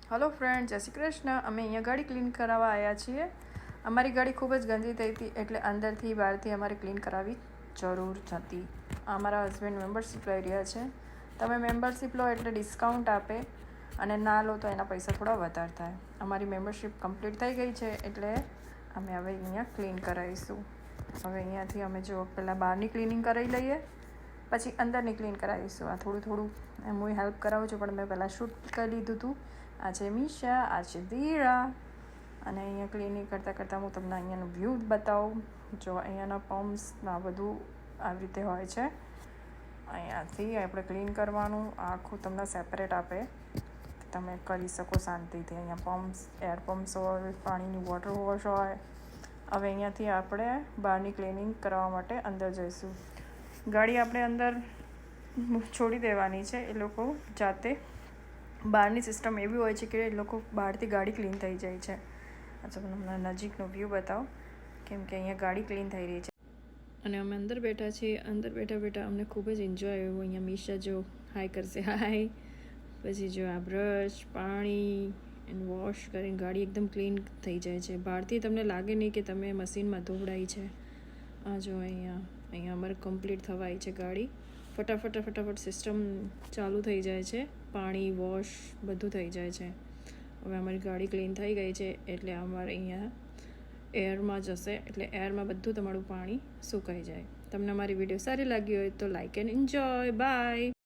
Hello friend, જય શ્રી કૃષ્ણ. અમે અહીંયા ગાડી ક્લીન કરાવવા આવ્યા છીએ. અમારી ગાડી ખૂબ જ ગંદી થઈ હતી, એટલે અંદરથી બહારથી અમારે ક્લીન કરાવવી જરૂર હતી. અમારા હસબન્ડ મેમ્બરશીપ લઈ રહ્યા છે. તમે મેમ્બરશીપ લો એટલે ડિસ્કાઉન્ટ આપે, અને ના લો તો એના પૈસા થોડા વધારે થાય. અમારી મેમ્બરશીપ કમ્પ્લીટ થઈ ગઈ છે, એટલે અમે હવે અહીંયા ક્લીન કરાવીશું. હવે અહીંયાથી અમે જો પહેલાં બહારની ક્લિનિંગ કરાવી લઈએ, પછી અંદરની ક્લીન કરાવીશું. આ થોડું હું હેલ્પ કરાવું છું, પણ મેં પહેલાં શૂટ કરી લીધું હતું. આ છે મીશા, આ છે ધીરા. અને અહીંયા ક્લિનિંગ કરતાં હું તમને અહીંયાનું વ્યૂ બતાવું. જો અહીંયાના પમ્પ્સના બધું આવી રીતે હોય છે. અહીંયાથી આપણે ક્લીન કરવાનું. આખું તમને સેપરેટ આપે, તમે કરી શકો શાંતિથી. અહીંયા પમ્પ્સ, એર પમ્પ્સ હોય, પાણીની વોટર વોશ હોય. હવે અહીંયાથી આપણે બહારની ક્લિનિંગ કરવા માટે અંદર જઈશું. ગાડી આપણે અંદર છોડી દેવાની છે. એ લોકો જાતે, બહારની સિસ્ટમ એવી હોય છે કે એ લોકો બહારથી ગાડી ક્લીન થઈ જાય છે. અચ્છા, તમને નજીકનો વ્યૂ બતાવો, કેમ કે અહીંયા ગાડી ક્લીન થઈ રહી છે. અને અમે અંદર બેઠા છીએ. અંદર બેઠા અમને ખૂબ જ એન્જોય આવ્યો. અહીંયા મીશા જો હાય કરશે, હાય. પછી જો આ બ્રશ, પાણી એન્ડ વોશ કરીને ગાડી એકદમ ક્લીન થઈ જાય છે. બહારથી તમને લાગે નહીં કે તમે મશીનમાં ધોવડાઈ છે. આ જો અહીંયા અમારે કમ્પ્લીટ થવાય છે ગાડી. ફટાફટ સિસ્ટમ ચાલુ થઈ જાય છે. પાણી, વોશ બધું થઈ જાય છે. હવે અમારી ગાડી ક્લીન થઈ ગઈ છે, એટલે અમારે અહીંયા એરમાં જશે, એટલે એરમાં બધું તમારું પાણી સુકાઈ જાય. તમને અમારી વિડીયો સારી લાગી હોય તો લાઇક એન્ડ એન્જોય. બાય.